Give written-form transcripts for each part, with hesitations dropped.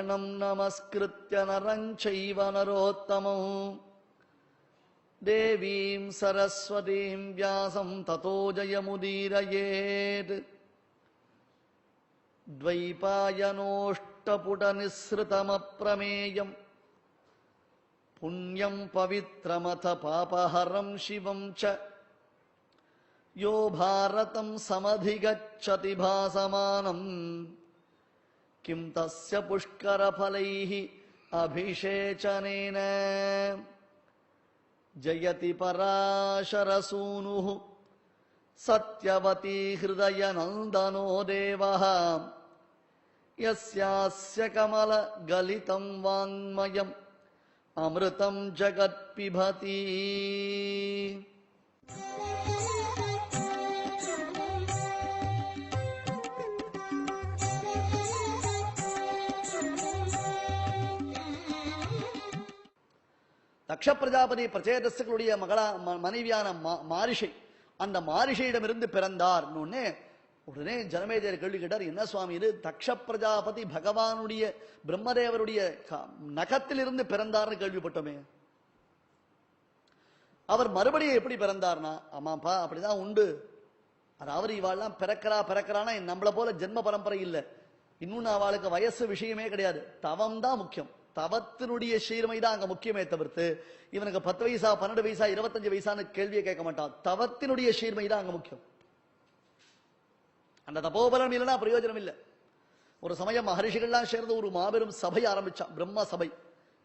நாராயணம் நமஸ்கிருத்ய நரம் சைவ நரோத்தமம் தேவீம் சரஸ்வதீம் வியாசம் ததோ ஜயமுதீரயேத். द्वैपायनोष्टपुटनिःसृतमप्रमेयम् पुण्यं पवित्रमथ पापहरं शिवं च यो भारतं समधिगच्छति भासमानम् किं तस्य पुष्करफलैः अभिषेचनेन जयति पराशरसूनुः सत्यवती हृदयनन्दनो देवः यस्यास्य कमलगलितं वाङ्मयम् अमृतं जगत्पिबति. தக்ஷ பிரஜாபதி பிரச்சேதஸ்களுடைய மனைவியான மாரிஷை, அந்த மாரிஷையிடமிருந்து பிறந்தார். உடனே ஜனமேஜர் கேள்வி கேட்டார், என்ன சுவாமி இது? தக்ஷ பிரஜாபதி பகவானுடைய பிரம்மதேவருடைய நகத்திலிருந்து பிறந்தார்னு கேள்விப்பட்டோமே, அவர் மறுபடியும் எப்படி பிறந்தார்னா? ஆமாப்பா அப்படிதான் உண்டு. அதாவது இவாள்லாம் பிறக்கிறானா நம்மள போல ஜென்ம பரம்பரை இல்ல. இன்னொன்னு அவளுக்கு வயசு விஷயமே கிடையாது, தவம் தான் முக்கியம். தவத்தினுடைய சீர்மை தான் அங்க முக்கியமே தவிர்த்து இவனுக்கு 10 வயசா 12 வயசா 25 வயசான்னு கேள்வியை கேட்க மாட்டான். தவத்தினுடைய சீர்மை தான் அங்க முக்கியம். அந்த தபோபலம் இல்லைன்னா பிரயோஜனம் இல்லை. ஒரு சமயம் மகரிஷிகள்லாம் சேர்ந்து ஒரு மாபெரும் சபை ஆரம்பிச்சான், பிரம்ம சபை,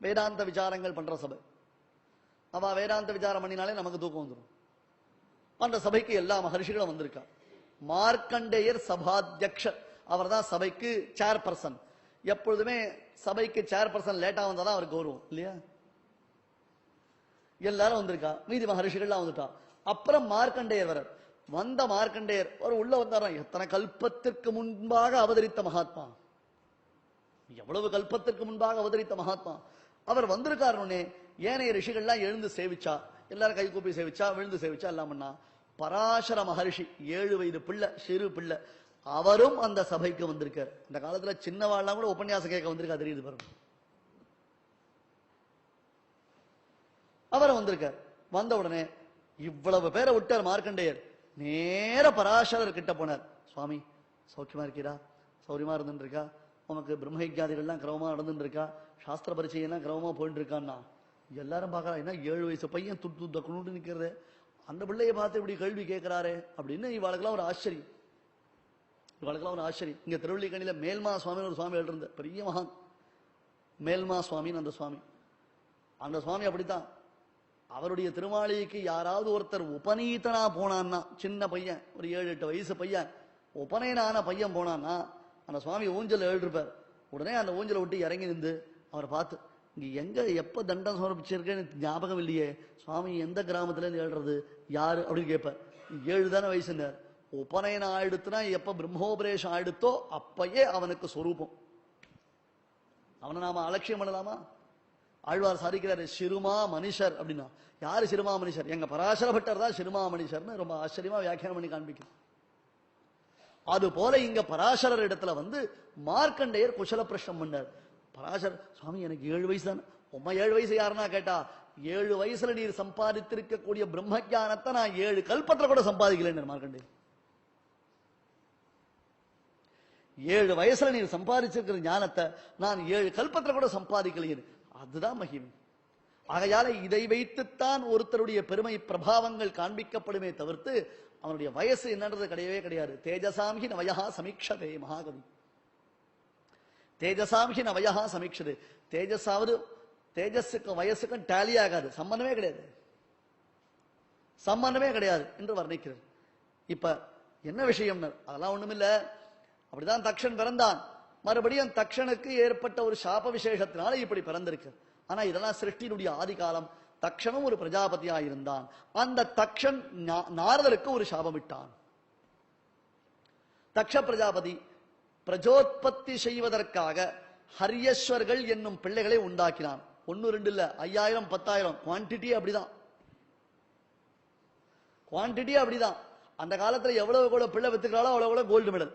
வேதாந்த விசாரங்கள் பண்ற சபை. அவ வேதாந்த விசாரம் பண்ணினாலே நமக்கு தூக்கம் வந்துடும். அந்த சபைக்கு எல்லா மகரிஷிகளும் வந்திருக்கா. மார்க்கண்டேயர் சபாத்தியக்ஷர், அவர் தான் சபைக்கு சேர்பர்சன். எப்பொழுதுமே சபைக்கு சேர்பர்சன் லேட்டா வந்தாதான் அவருக்கு கௌரவம் இல்லையா? எல்லாரும் வந்திருக்கா, மீதி மகரிஷிகள்லாம் வந்துட்டா. அப்புறம் மார்க்கண்டேயர் வர வந்த மார்க்கண்டேயர் ஒரு உள்ள வந்தாராம். எத்தனை கல்பத்திற்கு முன்பாக அவதரித்த மகாத்மா, எவ்வளவு கல்பத்திற்கு முன்பாக அவதரித்த மகாத்மா அவர் வந்திருக்காரு. ஏனைய ரிஷிகள்லாம் எழுந்து சேவிச்சா, எல்லாரும் கை கூப்பி சேவிச்சா, விழுந்து சேவிச்சா, எல்லாம் பண்ணா. பராசர மகரிஷி 7 வயது பிள்ளை, சிறு பிள்ளை, அவரும் அந்த சபைக்கு வந்திருக்கார். இந்த காலத்துல சின்னவாள்லாம் கூட உபன்யாசம் கேட்க வந்திருக்கா, தெரியுது பாருங்க. அவர் வந்திருக்கார். வந்த உடனே இவ்வளவு பேரை விட்டார் மார்க்கண்டேயர். நேர பராசரர் கிட்ட போனார். சுவாமி சௌக்கியமா இருக்கீரா? சௌரியமா இருந்துட்டு இருக்கா? உனக்கு பிரம்மயஜாதிகள்லாம் கிரமமா நடந்துட்டு இருக்கா? சாஸ்திர பரிச்சையெல்லாம் கிரமமா போயிட்டு இருக்கான்னா எல்லாரும் பாக்கிறா. என்ன 7 வயசு பையன் துட்டு தக்கணும்னு நிக்கிறது, அந்த பிள்ளைய பார்த்து இப்படி கேள்வி கேட்கிறாரே அப்படின்னு இவாளுக்கெல்லாம் ஒரு ஆச்சரியம். இவாளுக்கெல்லாம் ஒரு ஆச்சரியம். இங்க திருவள்ளிக்கணியில மேல்மா சுவாமின்னு ஒரு சுவாமி எழுதிருந்த பெரிய மகான், மேல்மா சுவாமின்னு அந்த சுவாமி. அந்த சுவாமி அப்படித்தான். அவருடைய திருமாளிகைக்கு யாராவது ஒருத்தர் உபநீதனா போனான்னா, சின்ன பையன் ஒரு 7-8 வயசு பையன், உபநயனான பையன் போனான்னா அந்த சுவாமி ஊஞ்சல் எழுதிருப்பார். உடனே அந்த ஊஞ்சலை விட்டு இறங்கி நின்று அவரை பார்த்து, இங்க எங்க எப்ப தண்டம் சமர்ப்பிச்சிருக்கேன்னு ஞாபகம் இல்லையே சுவாமி, எந்த கிராமத்துல இருந்து எழுறது, யாரு அப்படின்னு கேட்பார். 7 தானே வயசுன்னார். உபநயனம் ஆயிடுத்துனா எப்ப பிரம்மோபரேஷம் ஆயிடுத்தோ அப்பயே அவனுக்கு சொரூபம். அவனை நாம அலட்சியம் பண்ணலாமா? ஆழ்வார் சாதிக்கிறாரு சிறுமா மனுஷர் அப்படின்னா. யாரு சிறுமா மனுஷர்? எங்க பராசர பட்டர் தான் சிறுமா மனுஷர்னு ரொம்ப ஆச்சரியமா வியாக்கியானம் பண்ணி காண்பிக்கும். அது போல இங்க பராசரர் இடத்துல வந்து மார்க்கண்டேயர் குசல பிரஷ்னம் பண்ணார். பராசர் சுவாமி எனக்கு 7 வயசு தானே. உம்மா 7 வயசு யாருன்னா கேட்டா, 7 வயசுல நீர் சம்பாதித்திருக்கக்கூடிய பிரம்ம ஜானத்தை நான் 7 கல்பத்துல கூட சம்பாதிக்கல. மார்க்கண்டேயர் 7 வயசுல நீர் சம்பாதிச்சிருக்கிற ஞானத்தை நான் 7 கல்பத்துல கூட சம்பாதிக்கலையே. அதுதான் மகிமை. ஆகையால இதை வைத்துத்தான் ஒருத்தருடைய பெருமை பிரபாவங்கள் காண்பிக்கப்படுமே தவிர்த்து அவனுடைய வயசு என்னன்றது கிடையவே கிடையாது. தேஜசாம்ஹி நவயஹா சமீக்ஷதே மகாகவி. தேஜசாம்ஹி நவயஹா சமீக்ஷதே. தேஜஸாவது தேஜஸுக்கும் வயசுக்கும் டேலி ஆகாது, சம்பந்தமே கிடையாது, சம்பந்தமே கிடையாது என்று வர்ணிக்கிறது. இப்ப என்ன விஷயம்? அதெல்லாம் ஒண்ணுமில்ல. அப்படிதான் தக்ஷன் பிறந்தான். மறுபடியும் தக்ஷனுக்கு ஏற்பட்ட ஒரு சாப விசேஷத்தினால இப்படி பிறந்திருக்கு. ஆனா இதெல்லாம் சிருஷ்டியினுடைய ஆதி காலம். தக்ஷனும் ஒரு பிரஜாபதியா இருந்தான். அந்த தக்ஷன் நாரதருக்கு ஒரு சாபமிட்டான். தக்ஷ பிரஜாபதி பிரஜோத்பத்தி செய்வதற்காக ஹரியஸ்வர்கள் என்னும் பிள்ளைகளை உண்டாக்கினான். 1 2 இல்ல, 5000 10,000. குவான்டிட்டி அப்படிதான், குவான்டிட்டி அப்படிதான். அந்த காலத்துல எவ்வளவு கூட பிள்ளை வித்துக்கிறாளோ அவ்வளவு கூட கோல்டு மெடல்.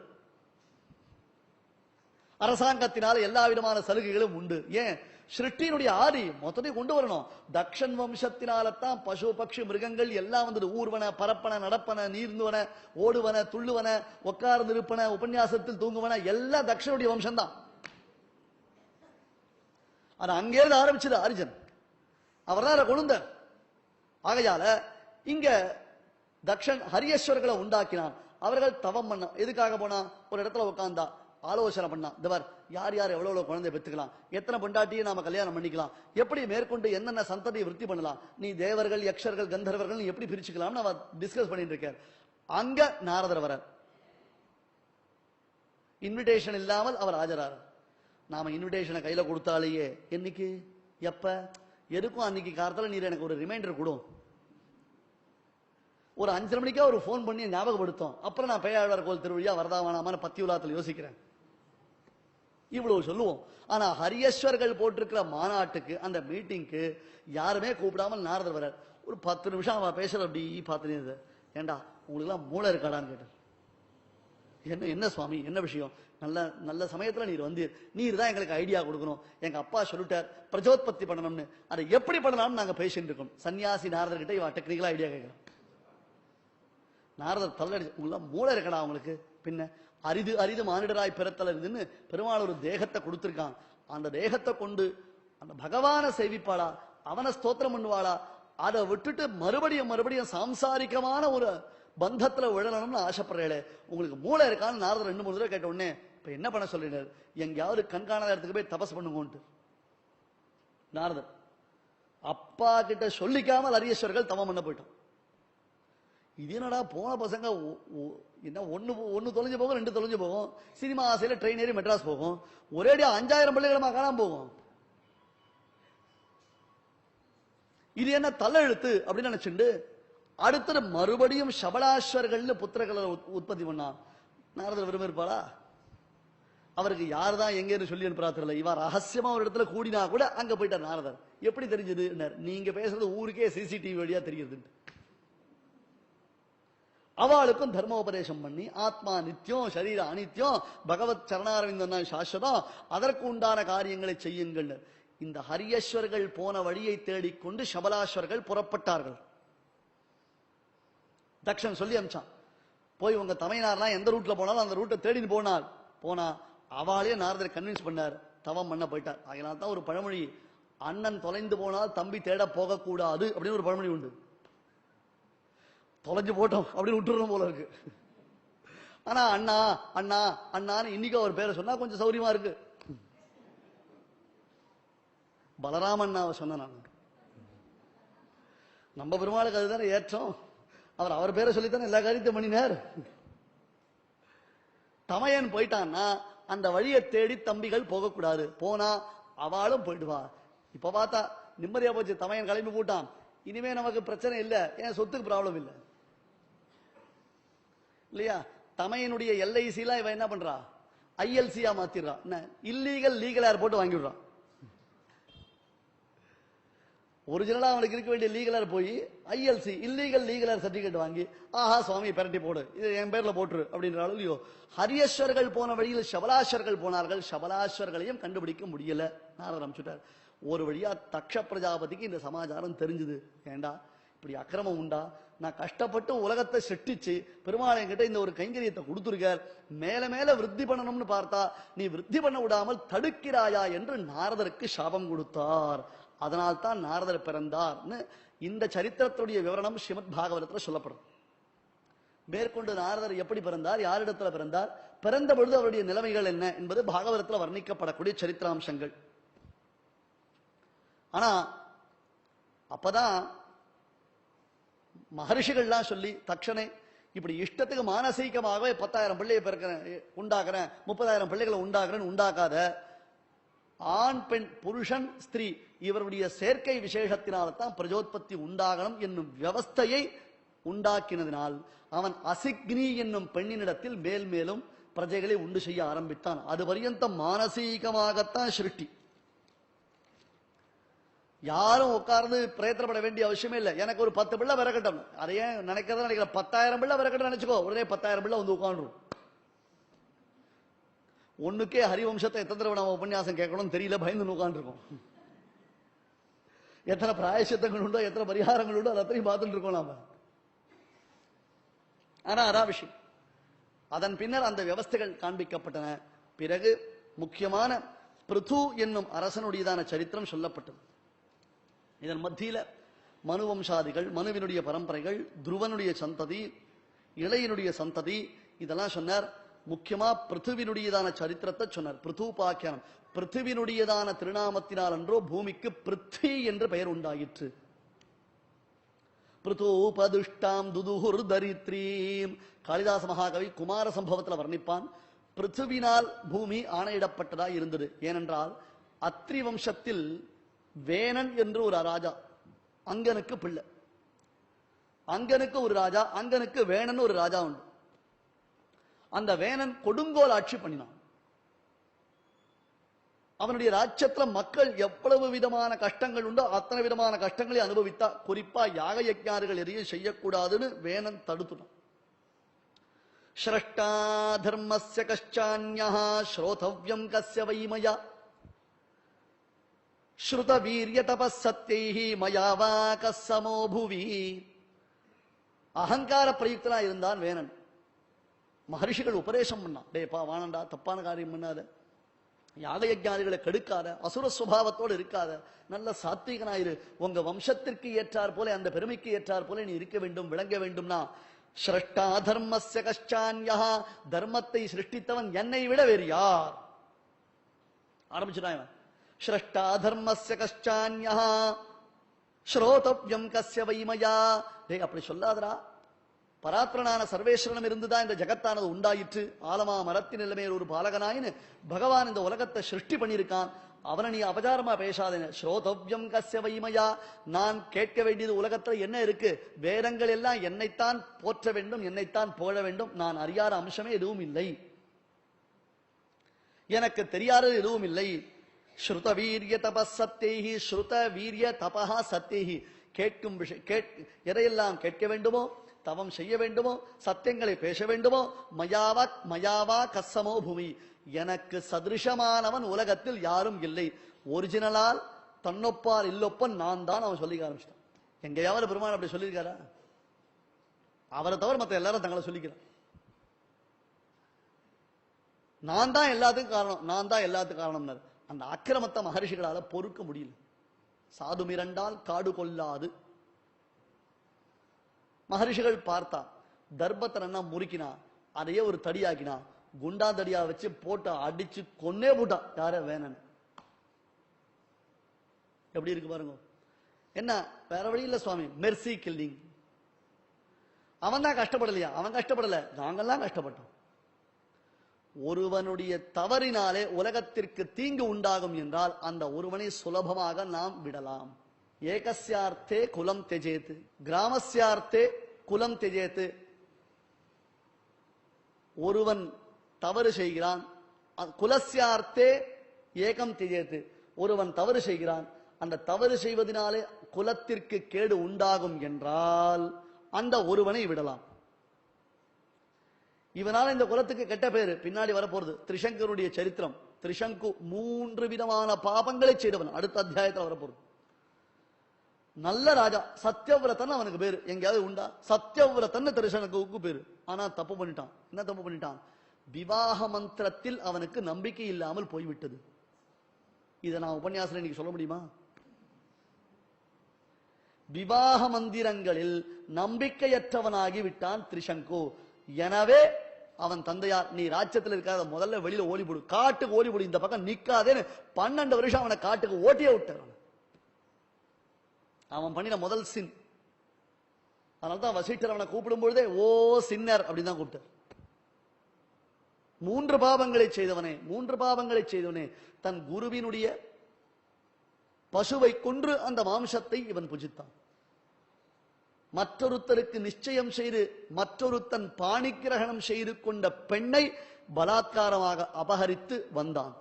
அரசாங்கத்தினால எல்லா விதமான சலுகைகளும் உண்டு. ஏன்? சிருஷ்டியினுடைய ஆதி மொத்தத்தையும் கொண்டு வரணும். தக்ஷன் வம்சத்தினால்தான் பசு பட்சி மிருகங்கள் எல்லாம் வந்தது. ஊர்வன, பரப்பன, நடப்பன, நீர்ந்துவன, ஓடுவன, துள்ளுவன, உட்கார்ந்து இருப்பன, உபன்யாசத்தில் தூங்குவன, எல்லாம் தக்ஷனுடைய வம்சம் தான். ஆனா அங்கேருந்து ஆரம்பிச்சது அர்ஜுன், அவர் தான் கொழுந்த. ஆகையால இங்க தக்ஷன் ஹரியஸ்வர்களை உண்டாக்கினான். அவர்கள் தவம் பண்ண எதுக்காக போனா? ஒரு இடத்துல உட்கார்ந்தா ஆலோசனை பண்ணா, இந்த யார் யார் எவ்வளவு குழந்தை பெற்றுக்கலாம், எத்தனை பொண்டாட்டியை நாம கல்யாணம் பண்ணிக்கலாம், எப்படி மேற்கொண்டு என்னென்ன சந்ததியை விருத்தி பண்ணலாம், நீ தேவர்கள், யக்ஷர்கள், கந்தர்வர்கள் எப்படி பிரிச்சுக்கலாம் அவர் டிஸ்கஸ் பண்ணிட்டு இருக்கார். அங்க நாரதர் வர இன்விடேஷன் இல்லாமல் அவர் ஆஜரார். நாம இன்விடேஷனை கையில கொடுத்தாலேயே என்னைக்கு எப்ப எதுக்கும் அன்னைக்கு காலத்துல நீர் எனக்கு ஒரு ரிமைண்டர் கொடு, ஒரு 5:30 மணிக்கா ஒரு போன் பண்ணி ஞாபகப்படுத்தும். அப்புறம் நான் பேயாழ்வார் கோயில் திருவிழா வரதா வேணாமான்னு பத்தி உலாத்துல யோசிக்கிறேன். இவ்வளவு சொல்லுவோம். ஆனா ஹரியஸ்வர்கள் போட்டிருக்கிற மாநாட்டுக்கு, அந்த மீட்டிங்க்கு யாருமே கூப்பிடாமல் நாரதர் வர ஒரு 10 நிமிஷம் அவன் பேசுற அப்படி பார்த்துனே, ஏண்டா உங்களுக்கு எல்லாம் மூளை இருக்காடான்னு கேட்டார். என்ன சுவாமி, என்ன விஷயம்? நல்ல நல்ல சமயத்துல நீர் வந்து நீர் தான் எங்களுக்கு ஐடியா கொடுக்கணும். எங்க அப்பா சொல்லிட்டார் பிரஜோத்பத்தி பண்ணணும்னு, அதை எப்படி பண்ணலாம்னு நாங்க பேசிட்டு இருக்கோம். சன்னியாசி நாரதர் கிட்ட இவன் டெக்னிக்கலா ஐடியா கேட்கிறோம். நாரதர் தள்ளடி, உங்களெல்லாம் மூளை இருக்கடா உங்களுக்கு, பின்ன அரிது அரிது மானிடராய் பிறத்தல் அரிதுன்னு பெருமாள் ஒரு தேகத்தை கொடுத்திருக்கான். அந்த தேகத்தை கொண்டு அந்த பகவான சேவிப்பாளா, அவனை ஸ்தோத்திரம் பண்ணுவாளா, அதை விட்டுட்டு மறுபடியும் சாம்சாரிகமான ஒரு பந்தத்துல விழணும்னு ஆசைப்படுறேன். உங்களுக்கு மூளை இருக்கான்னு நாரதர் 2-3 தடவை கேட்ட உடனே இப்ப என்ன பண்ண சொல்லினார்? எங்கேயாவது கண்காணாத இடத்துக்கு போய் தபஸ் பண்ணுங்கன்ட்டு. நாரதர் அப்பா கிட்ட சொல்லிக்காமல் ஹரியஸ்வர்கள் தவம் பண்ண போயிட்டோம். இது என்னடா போன பசங்க என்ன ஒன்னு தொலைஞ்சு போகும், 2 தொலைஞ்சு போகும், சினிமா ஆசையில ட்ரெயின் ஏறி மெட்ராஸ் போகும், ஒரேடியா 5000 பிள்ளைகளமா காணாம போகும். இது என்ன தலையெழுத்து அப்படின்னு நினைச்சுண்டு அடுத்தது மறுபடியும் சபலாஸ்வர்கள்னு புத்திரர்களை உற்பத்தி பண்ணா. நாரதர் விரும்ப இருப்பாளா? அவருக்கு யார் தான் எங்கன்னு சொல்லி அனுப்புறாத்துல, இவா ரகசியமா ஒரு இடத்துல கூடினா கூட அங்க போயிட்டார் நாரதர். எப்படி தெரிஞ்சது? நீங்க பேசுறது ஊருக்கே சிசிடிவி வழியா தெரியுது. அவளுக்கும் தர்மோபதேசம் பண்ணி, ஆத்மா நித்தியம், சரீர அனித்தியம், பகவத் சரணாரவிந்தன் சாஸ்வதம், அதற்கு உண்டான காரியங்களை செய்யுங்கள். இந்த ஹரியஸ்வர்கள் போன வழியை தேடிக்கொண்டு சபலாஸ்வர்கள் புறப்பட்டார்கள். தக்ஷன் சொல்லி அமிச்சான், போய் உங்க தமையனார்லாம் எந்த ரூட்ல போனாலும் அந்த ரூட்டை தேடி போனா அவளையே நாரதர் கன்வின்ஸ் பண்ணார், தவம் பண்ண போயிட்டார். அதனால தான் ஒரு பழமொழி, அண்ணன் தொலைந்து போனால் தம்பி தேட போகக்கூடாது அப்படின்னு ஒரு பழமொழி உண்டு. தொலைஞ்சு போட்டோம் அப்படின்னு விட்டுறோம் போல இருக்கு. ஆனா அண்ணா அண்ணா அண்ணான்னு இன்னைக்கு அவர் பேரை சொன்னா கொஞ்சம் சௌரியமா இருக்கு. பலராம அண்ணாவை சொன்ன நான், நம்ம பெருமாளுக்கு அதுதானே ஏற்றம். அவர் பேரை சொல்லித்தானே எல்லா காரியத்தையும் பண்ணினார். தமையன் போயிட்டான்னா அந்த வழியை தேடி தம்பிகள் போகக்கூடாது, போனா அவளும் போயிடுவா. இப்ப பார்த்தா நிம்மதியா போச்சு, தமையன் கிளம்பி போட்டான், இனிமே நமக்கு பிரச்சனை இல்ல, ஏன் சொத்துக்கு ப்ராப்ளம் இல்ல இல்லையா? தமையனுடைய எல்ஐசிலாம் இவன் என்ன பண்றா, ஐஎல்சியா மாத்திடுறான். என்ன இல்லீகல் லீகல் ஏர்போர்ட் வாங்கி விடுறான். ஒரிஜினலா அவனுக்கு இருக்க வேண்டிய லீகலர் போய் ஐஎல்சி இல்லீகல் லீகலர் சர்டிபிகேட் வாங்கி, ஆஹா சுவாமி பெரட்டி போடு, இது என் பேர்ல போட்டுரு அப்படின்றாலும் இல்லையோ. ஹரியஸ்வர்கள் போன வழியில் சபலாஸ்வர்கள் போனார்கள், சபலாஸ்வர்களையும் கண்டுபிடிக்க முடியல. நாரதர் அனுப்பிச்சுட்டார். ஒரு வழியா தக்ஷ பிரஜாபதிக்கு இந்த சமாச்சாரம் தெரிஞ்சது. ஏண்டா இப்படி அக்கிரமம் உண்டா, நான் கஷ்டப்பட்டு உலகத்தை செட்டிச்சு பெருமாள் என்கிட்ட இந்த ஒரு கைங்கரியத்தை கொடுத்துருக்கார், மேல மேல விருத்தி பண்ணணும்னு பார்த்தா நீ விருத்தி பண்ண விடாமல் தடுக்கிறாயா என்று நாரதருக்கு சாபம் கொடுத்தார். அதனால்தான் நாரதர் பிறந்தார்னு இந்த சரித்திரத்துடைய விவரணம் ஸ்ரீமத் பாகவதத்தில் சொல்லப்படும். மேற்கொண்டு நாரதர் எப்படி பிறந்தார், யாரிடத்துல பிறந்தார், பிறந்த பொழுது அவருடைய நிலைமைகள் என்ன என்பது பாகவதத்தில் வர்ணிக்கப்படக்கூடிய சரித்திராம்சங்கள். ஆனா அப்பதான் மகர்ஷிகள்லாம் சொல்லி தக்ஷனை இப்படி இஷ்டத்துக்கு மானசீகமாகவே 10,000 பிள்ளையை உண்டாக்குறேன், 30,000 பிள்ளைகளை உண்டாக்காத, ஆண் பெண் புருஷன் ஸ்திரீ இவருடைய சேர்க்கை விசேஷத்தினால்தான் பிரஜோத்பத்தி உண்டாகணும் என்னும் வியவஸ்தையை உண்டாக்கினதினால் அவன் அசிக்னி என்னும் பெண்ணினிடத்தில் மேல் மேலும் பிரஜைகளை உண்டு செய்ய ஆரம்பித்தான். அது பரியந்தம் மானசீகமாகத்தான் சிருஷ்டி. யாரும் உட்கார்ந்து பிரயத்தனப்பட வேண்டிய அவசியமே இல்லை. எனக்கு ஒரு 10 பிள்ளை பிறக்கட்டும், அதையே நினைக்கிறேன், 10,000 பிள்ளை பிறக்கட்டும் நினைச்சுக்கோ, உடனே 10,000 பிள்ளை வந்து உட்காந்துரும். ஒண்ணுக்கே ஹரிவம்சத்தை எத்தனை தடவை நம்ம உபன்யாசம் கேட்கணும்னு தெரியல, பயந்து உட்காந்துருக்கோம். எத்தனை பிராயசித்தங்கள் உண்டோ, எத்தனை பரிகாரங்கள் உண்டோ, எல்லாத்தையும் பார்த்துட்டு இருக்கோம் நாம. ஆனா அதான் விஷயம். அதன் பின்னர் அந்த வியவஸ்தைகள் காண்பிக்கப்பட்டன. பிறகு முக்கியமான பிருது என்னும் அரசனுடையதான சரித்திரம் சொல்லப்பட்டது. இதன் மத்தியில மனுவம்சாதிகள், மனுவினுடைய பரம்பரைகள், துருவனுடைய சந்ததி, இளையனுடைய சந்ததி, இதெல்லாம் சொன்னார். முக்கியமா பிருத்துவினுடையதான சரித்திரத்தை சொன்னார். பிருத்துபாக்கியானம், பிருத்துவினுடையதான திருநாமத்தினால் அன்றோ பூமிக்கு பிருத்வி என்று பெயர் உண்டாயிற்று. பிருத்தோபதுஷ்டாம் துதுஹுர் தரித்ரீம், காளிதாச மகாகவி குமார சம்பவத்தில் வர்ணிப்பான். பிருத்துவினால் பூமி ஆணையிடப்பட்டதா இருந்தது. ஏனென்றால் அத்ரி வம்சத்தில் வேணன் என்று ஒரு ராஜா, அங்கனுக்கு பிள்ளை. அங்கனுக்கு ஒரு ராஜா, அங்கனுக்கு வேணன் ஒரு ராஜா உண்டு. அந்த வேணன் கொடுங்கோல் ஆட்சி பண்ணினான். அவனுடைய ராஜ்யத்துல மக்கள் எவ்வளவு விதமான கஷ்டங்கள் உண்டோ அத்தனை விதமான கஷ்டங்களை அனுபவித்தா. குறிப்பா யாக யஜ்ஞாதிகள் எதையும் செய்யக்கூடாதுன்னு வேணன் தடுத்துட்டான். ஸ்ரஷ்டா தர்மஸ்ய கஷ்டான்யஹ ஸ்ரோதவ்யம் கஸ்ய வைமயா ஸ்ருத வீரிய தபஸ்ஸத்யைஹி மயா வா கஸ்ஸமோ புவி. அகங்கார பிரயுக்தனா இருந்தான் வேணன். மகர்ஷிகள் உபதேசம் பண்ணான், டேப்பா வானண்டா, தப்பான காரியம் பண்ணாத, யாக யஜ்ஞாதிகளை கெடுக்காத, அசுர சுபாவத்தோடு இருக்காத, நல்ல சாத்வீகனாயிரு, உங்க வம்சத்திற்கு ஏற்றார் போல, அந்த பெருமைக்கு ஏற்றார் போல நீ இருக்க வேண்டும், விளங்க வேண்டும்னா. ஸ்ரஷ்டா தர்மஸ்ய கஷ்டான்யஹ, தர்மத்தை சிருஷ்டித்தவன் என்னை விட வேறு யார்? ஆரம்பிச்சுட்டான். ஸ்ரஷ்டா தர்மஸ்ய கஷ்டான்யஹ ஸ்ரோதவ்யம் கஸ்ய வைமயா. டேய் அப்படி சொல்லாதரா, பராத்மனான சர்வேஸ்வரனம் இருந்துதான் இந்த ஜகத்தானது உண்டாயிற்று. ஆலமா மரத்தின் நிலைமையில் ஒரு பாலகனாயின்னு பகவான் இந்த உலகத்தை சிருஷ்டி பண்ணியிருக்கான். அவனை நீ அபச்சாரமா பேசாதேன்னு. ஸ்ரோதவ்யம் கஸ்ய வைமயா, நான் கேட்க வேண்டியது உலகத்துல என்ன இருக்கு? வேதங்கள் எல்லாம் என்னைத்தான் போற்ற வேண்டும், என்னைத்தான் புகழ வேண்டும். நான் அறியாத அம்சமே எதுவும் இல்லை, எனக்கு தெரியாதது எதுவும் இல்லை. ஸ்ருத வீரிய தபஸ்ஸத்யைஹி, ஸ்ருத வீரிய தபஹா சத்யைஹி, கேட்கும் விஷயம் எதையெல்லாம் கேட்க வேண்டுமோ, தவம் செய்ய வேண்டுமோ, சத்தியங்களை பேச வேண்டுமோ, மயாவா கஸ்ஸமோ பூமி, எனக்கு சதிருஷமானவன் உலகத்தில் யாரும் இல்லை. ஒரிஜினலால் தன்னொப்பார் இல்லொப்பன் நான் தான் அவன் சொல்லி ஆரம்பிச்சிட்டான். எங்கேயாவது பெருமான் அப்படி சொல்லியிருக்காரா? அவரை தவிர மற்ற எல்லாரும் தங்களை சொல்லிக்கிறான். நான் தான் எல்லாத்துக்கும் காரணம், நான் தான் எல்லாத்துக்கும் காரணம். அந்த அக்கிரமத்தை மகர்ஷிகளால பொறுக்க முடியல. சாது மிரண்டால் காடு கொள்ளாது. மகர்ஷிகள் பார்த்தா தர்பத்தனா முறுக்கினா, அதையே ஒரு தடியாக்கினா, குண்டா தடியா வச்சு போட்டு அடிச்சு கொன்னே போட்டான். யார வேணன். எப்படி இருக்கு பாருங்க. என்ன வேற வழி இல்ல சுவாமி, மெர்சி கில்லிங். அவன் தான் கஷ்டப்படலையா? அவன் கஷ்டப்படல, நாங்கெல்லாம் கஷ்டப்பட்டோம். ஒருவனுடைய தவறினாலே உலகத்திற்கு தீங்கு உண்டாகும் என்றால் அந்த ஒருவனை சுலபமாக நாம் விடலாம். ஏகஸ்யார்த்தே குலம் தெஜேத்து, கிராமஸ்யார்த்தே குலம் தெஜேத்து. ஒருவன் தவறு செய்கிறான், குலஸ்யார்த்தே ஏகம் தெஜேத்து. ஒருவன் தவறு செய்கிறான், அந்த தவறு செய்வதனாலே குலத்திற்கு கேடு உண்டாகும் என்றால் அந்த ஒருவனை விடலாம். இவனால இந்த குலத்துக்கு கெட்ட பேரு பின்னாடி வரப்போறது. திரிசங்கருடைய சரித்திரம். திரிசங்கு 3 விதமான பாபங்களை செய்தவன். அடுத்த அத்தியாயத்தில் வரப்போறது. நல்ல ராஜா, சத்யவிரதன் அவனுக்கு பேரு. எங்கேயாவது உண்டா? சத்யவிரதன் திரிசங்குக்கு பேரு. ஆனா தப்பு பண்ணிட்டான். என்ன தப்பு பண்ணிட்டான்? விவாக மந்திரத்தில் அவனுக்கு நம்பிக்கை இல்லாமல் போய்விட்டது. இதை நான் உபன்யாசம் இன்னைக்கு சொல்ல முடியுமா? விவாக மந்திரங்களில் நம்பிக்கையற்றவனாகி விட்டான் திரிசங்கு. எனவே அவன் தந்தையார், நீ ராஜ்யத்தில் இருக்காத, முதல்ல வெளியில ஓடிபோடு, காட்டுக்கு ஓடிபோடு, இந்த பக்கம் நிக்காதேன்னு 12 வருஷம் அவனை காட்டுக்கு ஓட்டியே விட்டான். அவன் பண்ணின முதல் சின். அதனால்தான் வசிஷ்டர் அவனை கூப்பிடும் பொழுதே ஓ சின்னர் அப்படின்னு தான் கூப்பிட்டார். 3 பாவங்களை செய்தவனே, 3 பாவங்களை செய்தவனே. தன் குருவினுடைய பசுவை கொன்று அந்த மாம்சத்தை இவன் புஜித்தான். மற்றொருத்தருக்கு நிச்சயம் செய்து மற்றொருத்தன் பாணிக்கிரகணம் செய்து கொண்ட பெண்ணை பலாத்காரமாக அபகரித்து வந்தான்.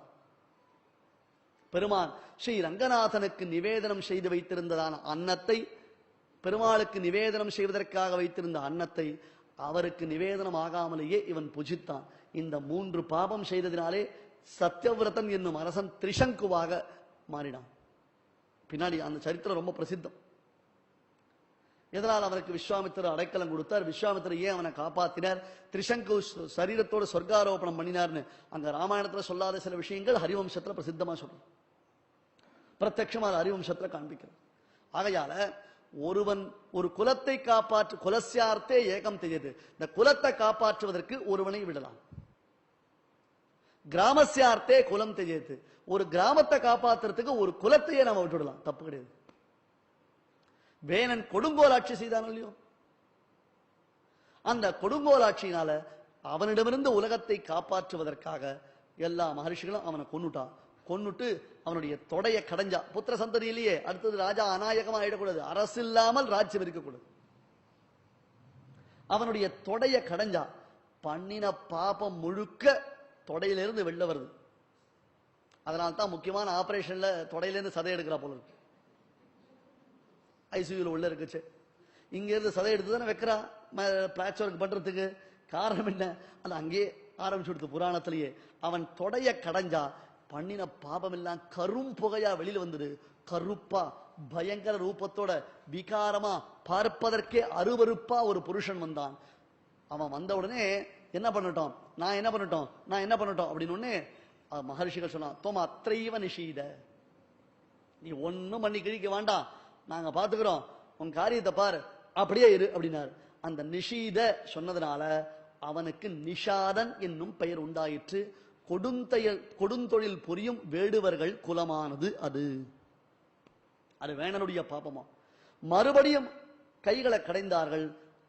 பெருமான் ஸ்ரீ ரங்கநாதனுக்கு நிவேதனம் செய்து வைத்திருந்ததான அன்னத்தை, பெருமாளுக்கு நிவேதனம் செய்வதற்காக வைத்திருந்த அன்னத்தை அவருக்கு நிவேதனம் ஆகாமலேயே இவன் புஜித்தான். இந்த 3 பாபம் செய்ததினாலே சத்யவிரதன் என்னும் அரசன் திரிசங்குவாக மாறினான். பின்னாடி அந்த சரித்திரம் ரொம்ப பிரசித்தம். எதனால் அவனுக்கு விஸ்வாமித்திரர் அடைக்கலம் கொடுத்தார், விஸ்வாமித்திரர் ஏன் அவனை காப்பாத்தினார், திரிசங்கு சரீரத்தோட சொர்க்காரோபணம் பண்ணினார்னு அங்க ராமாயணத்துல சொல்லாத சில விஷயங்கள் ஹரிவம்சத்துல பிரசித்தமா சொல்றோம். பிரத்யட்சமா ஹரிவம்சத்துல காண்பிக்கிறது. ஆகையால ஒருவன் ஒரு குலத்தை காப்பாற்று குலசியார்த்தே ஏகம் தெரியுது. இந்த குலத்தை காப்பாற்றுவதற்கு ஒருவனை விடலாம். கிராமசியார்த்தே குலம் தெரியுது. ஒரு கிராமத்தை காப்பாற்றுறதுக்கு ஒரு குலத்தையே நம்ம விட்டுடலாம், தப்பு கிடையாது. வேணன் கொடுங்கோலாட்சி செய்தான் இல்லையோ, அந்த கொடுங்கோலாட்சியினால அவனிடமிருந்து உலகத்தை காப்பாற்றுவதற்காக எல்லா மகர்ஷிகளும் அவனை கொன்னுட்டு அவனுடைய தொடைய கடைஞ்சா. புத்திர சந்ததியிலேயே அடுத்தது ராஜா அநாயகமா ஆயிடக்கூடாது, அரசு இல்லாமல் ராஜ்யம் இருக்கக்கூடாது. அவனுடைய தொடைய கடைஞ்சா. பண்ணின பாபம் முழுக்க தொடையிலிருந்து வெளில வருது. அதனால்தான் முக்கியமான ஆபரேஷன்ல தொடையிலிருந்து சதை எடுக்கிறா போல இருக்கு. ஐசியூல உள்ள இருக்குச்சு, இங்க இருந்து சதை எடுத்து தானே வைக்கிறா பிளாட்ச் ஒர்க் பண்றதுக்கு. காரணம் என்ன, அது அங்கே ஆரம்பிச்சு கொடுத்து புராணத்திலேயே. அவன் தொடைய கடைஞ்சா பண்ணின பாபம் எல்லாம் கரும் புகையா வெளியில வந்தது. கருப்பா பயங்கர ரூபத்தோட விகாரமா பார்ப்பதற்கே அருவருப்பா ஒரு புருஷன் வந்தான். அவன் வந்த உடனே என்ன பண்ணட்டும், நான் என்ன பண்ணட்டும் அப்படின்னு ஒண்ணு மகர்ஷிகள் சொன்னான், தோம அத்தைவ நிஷீத, நீ ஒன்னும் பண்ணி கிழிக்க வேண்டாம், நாங்க பாத்துக்கிறோம், உன் காரியத்தை பாரு, அப்படியே இரு அப்படின்னாரு. அந்த நிஷீத சொன்னதுனால அவனுக்கு நிஷாதன் என்னும் பெயர் உண்டாயிற்று. கொடுந்தொழில் புரியும் வேடுவர்கள் குலமானது அது. அது வேணனுடைய பாபமா. மறுபடியும் கைகளை கடைந்தார்கள்.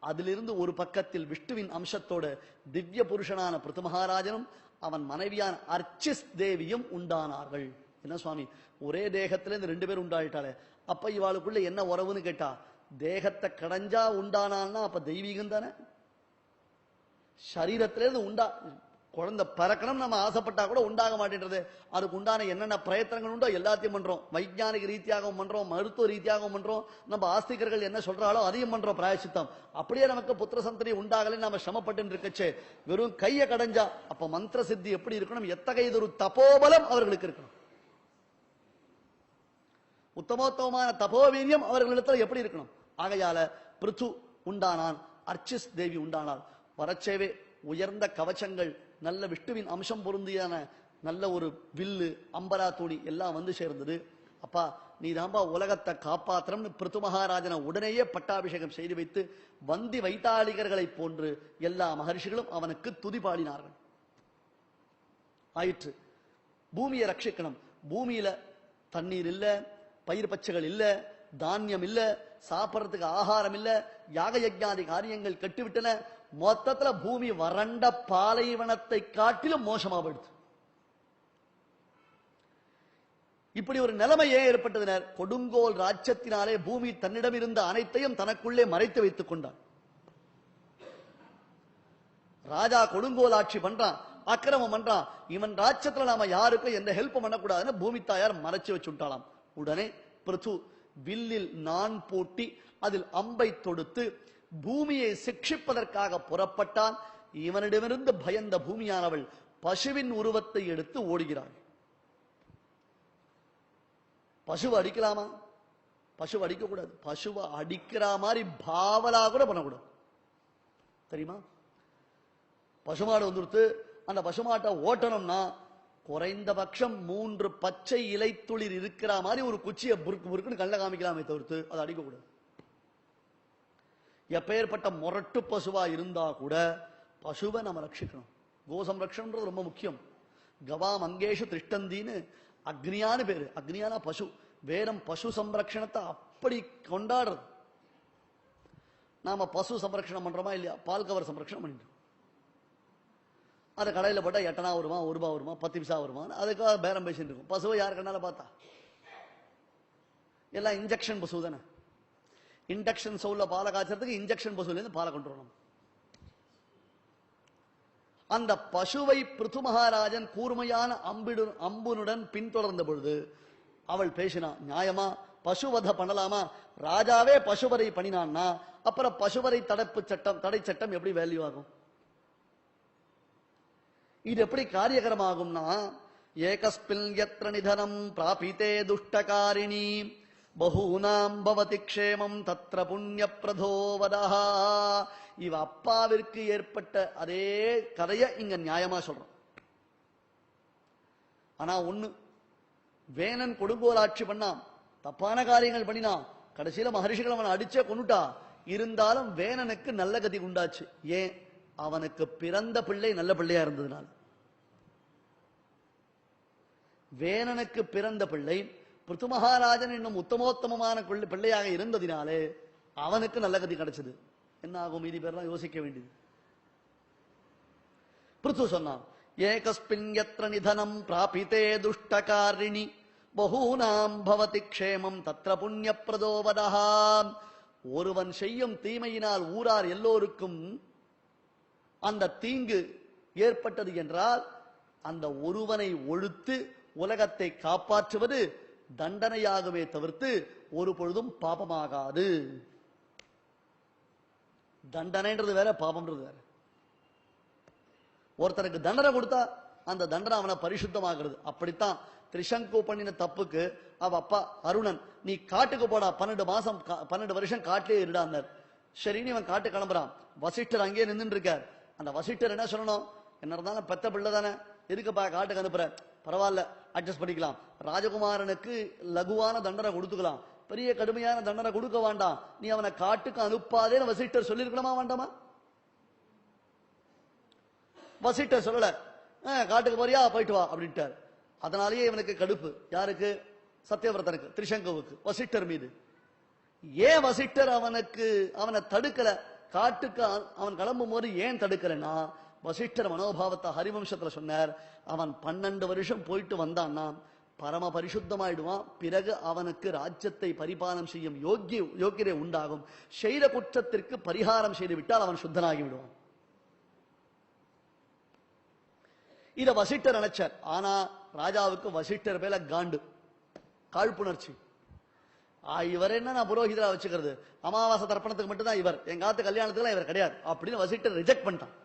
அதிலிருந்து ஒரு பக்கத்தில் விஷ்ணுவின் அம்சத்தோட திவ்ய புருஷனான பிருத்து மகாராஜனும் அவன் மனைவியான அர்ச்சிஸ் தேவியும் உண்டானார்கள். என்ன சுவாமி, ஒரே தேகத்திலிருந்து 2 பேர் உண்டாயிட்டாலே, அப்ப இவாளுக்குள்ள என்ன உறவுன்னு கேட்டா, தேகத்தை கடைஞ்சா உண்டானான்னா அப்ப தெய்வீகம் தானே. சரீரத்திலிருந்து உண்டா குழந்தை பறக்கணும் நம்ம ஆசைப்பட்டா கூட உண்டாக மாட்டேன்றது. அதுக்கு உண்டான என்னென்ன பிரயத்தனங்கள் உண்டோ எல்லாத்தையும் பண்றோம். வைஜானிக ரீதியாகவும் பண்றோம், மருத்துவ ரீதியாகவும் பண்றோம், நம்ம ஆஸ்திகர்கள் என்ன சொல்றாலோ அதையும் பண்றோம் பிராயசித்தம். அப்படியே நமக்கு புத்திர சந்ததி உண்டாகல நம்ம சிரமப்பட்டு இருக்கச்சே, வெறும் கையை கடைஞ்சா அப்ப மந்திர சித்தி எப்படி இருக்கணும், எத்தகையதொரு தபோபலம் அவர்களுக்கு இருக்கணும், உத்தமோத்தமமான தபோவீரியம் அவர்களிடத்தில் எப்படி இருக்கணும். ஆகையால பிருத்து உண்டானான், அர்ச்சிஸ் தேவி உண்டானாள். வரச்சேவே உயர்ந்த கவச்சங்கள், நல்ல விஷ்ணுவின் அம்சம் பொருந்தியான நல்ல ஒரு வில்லு, அம்பரா தூணி எல்லாம் வந்து சேர்ந்தது. அப்பா நீதாம்பா உலகத்தை காப்பாத்திரம்னு பிருத்து மகாராஜனை உடனேயே பட்டாபிஷேகம் செய்து வைத்து வந்தி வைத்தாளிகர்களை போன்று எல்லா மகர்ஷிகளும் அவனுக்கு துதி பாடினார்கள். ஆயிற்று. பூமியை ரட்சிக்கணும். பூமியில தண்ணீர் இல்ல, பயிர் பச்சைகள் இல்ல, தானியம் இல்ல, சாப்பிடறதுக்கு ஆகாரம் இல்ல, யாக யஜ்ஞாதி காரியங்கள் கட்டுவிட்டன. மொத்தத்துல பூமி வறண்ட பாலைவனத்தை காட்டிலும் மோசமா போயிடுது. இப்படி ஒரு நிலைமை ஏன் ஏற்பட்டது? கொடுங்கோல் ராஜ்யத்தினாலே பூமி தன்னிடம் இருந்த அனைத்தையும் தனக்குள்ளே மறைத்து வைத்துக் கொண்டான். ராஜா கொடுங்கோல் ஆட்சி பண்றான், அக்கிரமம் பண்றான். இவன் ராஜ்யத்துல நாம யாருக்கும் எந்த ஹெல்ப் பண்ணக்கூடாதுன்னு பூமி தாயார் மறைச்சு வச்சுட்டாளாம். உடனே பிருத்து வில்லில் நான் பூட்டி அதில் அம்பை தொடுத்து பூமியை சிக்ஷிப்பதற்காக புறப்பட்டான். இவனிடமிருந்து பயந்த பூமியானவள் பசுவின் உருவத்தை எடுத்து ஓடுகிறாள். பசுவை அடிக்கலாமா? பசுவை அடிக்க கூடாது. பசுவை அடிக்கிற மாதிரி பாவலா கூட பண்ணக்கூடாது, தெரியுமா? பசுமாடு வந்துருத்து, அந்த பசுமாட்டை ஓட்டணும்னா குறைந்தபட்சம் 3 பச்சை இலை துளிர் இருக்கிற மாதிரி ஒரு குச்சியை புருக்கு புருக்குன்னு கல்ல காமிக்கலாமே தவிர்த்து அதை அடிக்கக்கூடாது. எப்பேற்பட்ட முரட்டு பசுவா இருந்தா கூட பசுவை நம்ம ரட்சிக்கணும். கோ சம்ரக்ஷன்றது ரொம்ப முக்கியம். கவாம் அங்கேஷு திஷ்டந்தின்னு அக்னியான பேரு. அக்னியான பசு. வேதம் பசு சம்ரக்ஷணத்தை அப்படி கொண்டாடுறது. நாம பசு சம்ரக்ஷணம் பண்றோமா இல்லையா? பால் கவர் சம்ரக்ஷணம் பண்ணிட்டோம். அது கடையில போட்டா 8 அணா வருமா, 1 ரூபா வருமா, 10 பைசா வருமா, அதுக்காக பேரம் பேசிட்டு இருக்கும். பசுவை யாரு கண்ணால பார்த்தா? எல்லாம் இன்ஜெக்ஷன் பசு தானே. இண்டக்ஷன் சவுல பாலை காய்ச்சறதுக்கு இன்ஜெக்ஷன் பசுல இருந்து பாலை கொண்டு வரணும். அந்த பசுவை பிருத்து மகாராஜன் கூர்மையான அம்புனுடன் பின்தொடர்ந்த பொழுது அவள் பேசினா, நியாயமா பசுவத பண்ணலாமா? ராஜாவே பசுவரை பண்ணினான்னா அப்புறம் பசுவரை தடை சட்டம் எப்படி வேல்யூ ஆகும்? இது எப்படி காரியகரமாகும்னா, ஏகஸ்மின் யத்ர நிதனம் பிராபிதே துஷ்டகாரிணி பகூனாம் பவதி க்ஷேமம் தத்ர புண்ணியப்ரதோ வதஹ. இவ அப்பாவிற்கு ஏற்பட்ட அதே கதையை இங்க நியாயமா சொல்றோம். ஆனா ஒண்ணு, வேணன் கொடுங்கோலாட்சி பண்ணான், தப்பான காரியங்கள் பண்ணினான், கடைசியில மகரிஷிகள் அவனை அடிச்சே கொண்டுட்டா. இருந்தாலும் வேணனுக்கு நல்ல கதி உண்டாச்சு. ஏன்? அவனுக்கு பிறந்த பிள்ளை நல்ல பிள்ளையா இருந்ததுனால. வேணனுக்கு பிறந்த பிள்ளை பிருத்து மகாராஜன் என்னும் உத்தமோத்தமமான பிள்ளையாக இருந்ததினாலே அவனுக்கு நல்ல கதி கிடைச்சது. என்ன ஆகும்? மீதி பேர்லாம் யோசிக்க வேண்டியது. பிருத்து சொன்னான், ஏகஸ்மின் யத்ர நிதனம் பிராபிதே துஷ்டகாரிணி பகூனாம் பவதி க்ஷேமம் தத்ர புண்ணியப்ரதோ வதஹ. ஒருவன் செய்யும் தீமையினால் ஊரார் எல்லோருக்கும் அந்த தீங்கு ஏற்பட்டது என்றால் அந்த ஒருவனை ஒழித்து உலகத்தை காப்பாற்றுவது தண்டனையாகவே தவிர்த்து ஒரு பொழுதும் பாபமாகாது. தண்டனைன்றது வேற, பாபம்ன்றது வேற. ஒருத்தருக்கு தண்டனை கொடுத்தா அந்த தண்டனை அவனை பரிசுத்தமாகிறது. அப்படித்தான் திரிசங்கு பண்ணின தப்புக்கு அவ அப்பா அருணன், நீ காட்டுக்கு போடா, 12 வருஷம் காட்டிலே இருடான்னார். சரின்னு இவன் காட்டு கிளம்புறான். வசிஷ்டர் அங்கேயே நின்று இருக்கார். அந்த வசிஷ்டர் என்ன சொல்லணும்? என்ன இருந்தாலும் பெத்த பிள்ளை தானே, இருக்குப்பா காட்டுக்கு அனுப்புற, பரவாயில்ல அட்ஜஸ்ட் பண்ணிக்கலாம். ராஜகுமாரனுக்கு லகுவான தண்டனை கொடுத்துக்கலாம், பெரிய கடுமையான தண்டனை கொடுக்க வேண்டாம், நீ அவனை காட்டுக்கு அனுப்பாதேன்னு வசிஷ்டர் சொல்லிருக்கணுமா வேண்டாமா? வசிஷ்டர் சொல்லல, காட்டுக்கு போறியா போயிட்டு வா அப்படின்ட்டார். அதனாலேயே இவனுக்கு கடுப்பு. யாருக்கு? சத்தியவிரதனுக்கு, திரிசங்குவுக்கு, வசிஷ்டர் மீது. ஏன் வசிஷ்டர் அவனை தடுக்கல? காட்டுக்கு அவன் கிளம்பும் போது ஏன் தடுக்கலன்னா, வசிஷ்டர் மனோபாவத்தை ஹரிவம்சத்துல சொன்னார். அவன் 12 வருஷம் போயிட்டு வந்தான்னா பரம பரிசுத்தமாயிடுவான். பிறகு அவனுக்கு ராஜ்யத்தை பரிபாலனம் செய்யும் யோக்கியதை உண்டாகும். செய்த குற்றத்திற்கு பரிகாரம் செய்து விட்டால் அவன் சுத்தனாகி விடுவான். இத வசிஷ்டர் நினைச்சார். ஆனா ராஜாவுக்கு வசிஷ்டர் மேல காண்டு, காழ்ப்புணர்ச்சி. இவர் என்ன நான் புரோகிதரா வச்சுக்கிறது, அமாவாசை தர்ப்பணத்துக்கு மட்டும்தான் இவர், எங்க ஆத்து கல்யாணத்துக்கு இவர் கிடையாது அப்படின்னு வசிஷ்டர் ரிஜெக்ட் பண்ணிட்டான்.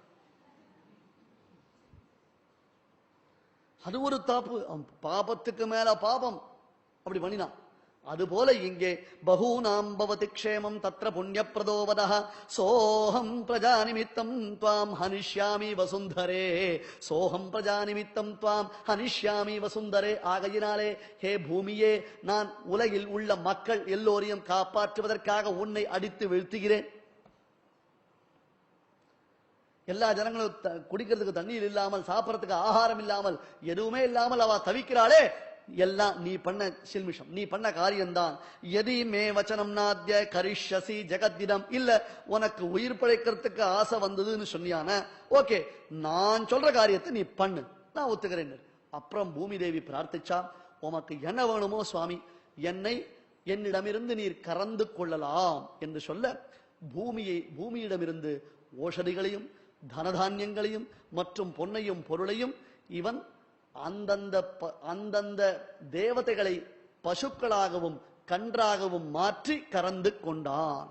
அது ஒரு தப்பு, பாபத்துக்கு மேல பாபம் அப்படி பண்ணினான். அதுபோல இங்கே பகூனாம் பவதி க்ஷேமம் தத்ர புண்ணியப்ரதோ வதஹ சோஹம் பிரஜாநிமித்தம் த்வாம் ஹனிஷ்யாமி வசுந்தரே. சோஹம் பிரஜாநிமித்தம் த்வாம் ஹனிஷ்யாமி வசுந்தரே. ஆகையினாலே ஹே பூமியே, நான் உலகில் உள்ள மக்கள் எல்லோரையும் காப்பாற்றுவதற்காக உன்னை அடித்து வீழ்த்துகிறேன். எல்லா ஜனங்களும் குடிக்கிறதுக்கு தண்ணீர் இல்லாமல், சாப்பிடறதுக்கு ஆகாரம் இல்லாமல், எதுவுமே இல்லாமல் அவ தவிக்கிறாளே, எல்லாம் நீ பண்ண சில்மிஷம், நீ பண்ண காரியம்தான். எதி மே வச்சனம் நாத்ய கரிஷ்யசி ஜெகத்திடம். இல்ல உனக்கு உயிர் பிழைக்கிறதுக்கு ஆசை வந்ததுன்னு சொன்னியான, ஓகே நான் சொல்ற காரியத்தை நீ பண்ணு, நான் ஒத்துக்கிறேன். அப்புறம் பூமி தேவி பிரார்த்திச்சா, உமக்கு என்ன வேணுமோ சுவாமி, என்னிடமிருந்து நீர் கறந்து கொள்ளலாம் என்று சொல்ல, பூமியிடமிருந்து ஓஷதிகளையும் தனதானியங்களையும் மற்றும் பொன்னையும் பொருளையும் இவன் அந்தந்த தேவதைகளை பசுக்களாகவும் கன்றாகவும் மாற்றி கறந்து கொண்டான்.